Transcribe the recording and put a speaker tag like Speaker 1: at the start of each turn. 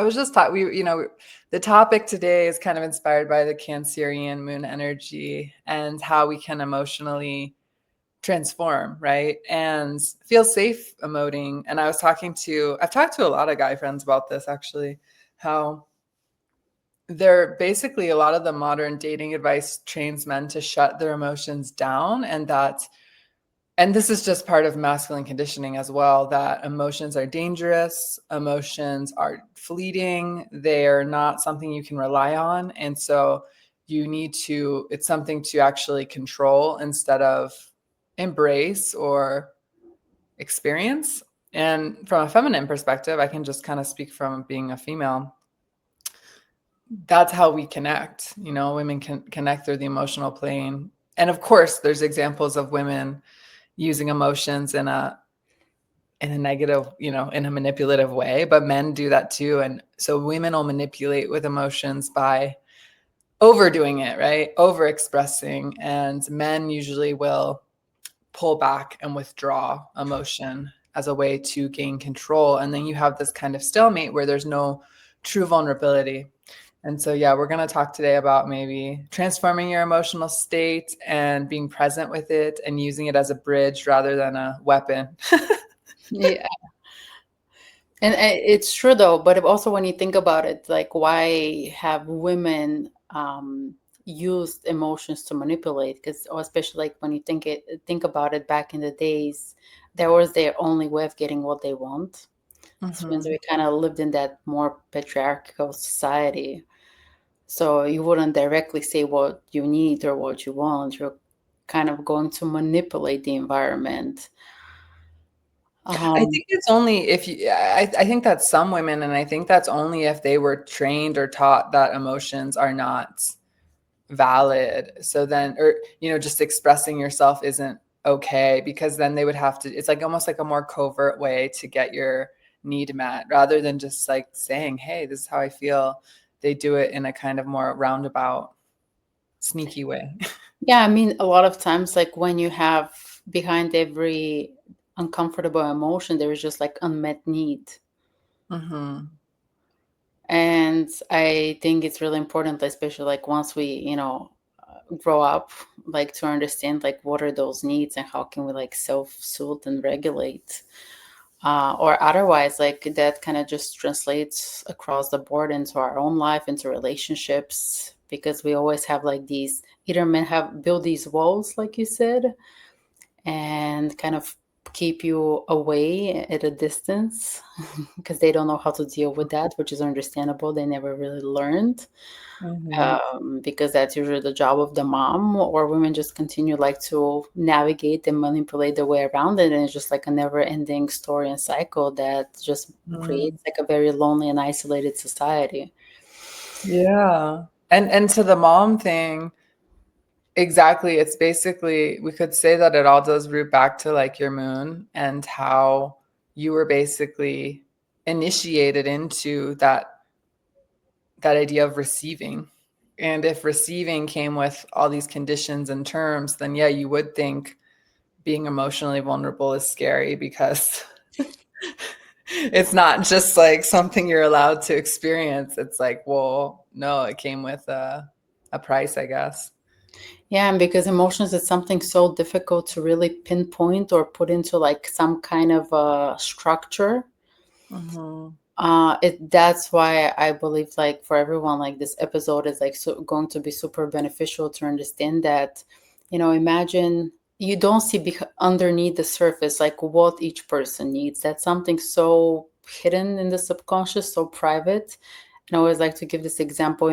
Speaker 1: I was just taught the topic today is kind of inspired by the Cancerian moon energy and how we can emotionally transform, right? And feel safe emoting. And I've talked to a lot of guy friends about this actually, how they're basically a lot of the modern dating advice trains men to shut their emotions down, and this is just part of masculine conditioning as well, that emotions are dangerous, emotions are fleeting, they're not something you can rely on. And so it's something to actually control instead of embrace or experience. And from a feminine perspective, I can just kind of speak from being a female. That's how we connect. Women can connect through the emotional plane. And of course, there's examples of women using emotions in a negative, in a manipulative way, but men do that too. And so women will manipulate with emotions by overdoing it, right? Over expressing. And men usually will pull back and withdraw emotion as a way to gain control. And then you have this kind of stalemate where there's no true vulnerability. And so, yeah, we're going to talk today about maybe transforming your emotional state and being present with it and using it as a bridge rather than a weapon.
Speaker 2: Yeah. And it's true though, but also when you think about it, like why have women used emotions to manipulate? Because especially like when you think about it, back in the days, that was their only way of getting what they want. So means we kind of lived in that more patriarchal society. So you wouldn't directly say what you need or what you want. You're kind of going to manipulate the environment.
Speaker 1: I think it's only if I think that some women, and I think that's only if they were trained or taught that emotions are not valid. So then, or, just expressing yourself isn't okay, because then they would have to, it's like almost like a more covert way to get your need met rather than just like saying, hey, this is how I feel. They do it in a kind of more roundabout, sneaky way.
Speaker 2: Yeah, I mean, a lot of times, like when you have behind every uncomfortable emotion, there is just like unmet need.
Speaker 1: Mm-hmm.
Speaker 2: And I think it's really important, especially like once we, grow up, like to understand like what are those needs and how can we like self-soothe and regulate. Or otherwise, like that kind of just translates across the board into our own life, into relationships, because we always have like these, either men have built these walls, like you said, and kind of keep you away at a distance because they don't know how to deal with that, which is understandable. They never really learned. Because that's usually the job of the mom, or women just continue like to navigate and manipulate their way around it, and it's just like a never-ending story and cycle that just creates like a very lonely and isolated society.
Speaker 1: Yeah. And to the mom thing, exactly. It's basically, we could say that it all does root back to like your moon and how you were basically initiated into that idea of receiving. And if receiving came with all these conditions and terms, then yeah, you would think being emotionally vulnerable is scary, because it's not just like something you're allowed to experience. It's like, well, no, it came with a price, I guess.
Speaker 2: Yeah, and because emotions is something so difficult to really pinpoint or put into like some kind of a structure.
Speaker 1: Mm-hmm.
Speaker 2: That's why I believe like for everyone, like this episode is like going to be super beneficial to understand that, imagine you don't see underneath the surface like what each person needs. That's something so hidden in the subconscious, so private. And I always like to give this example.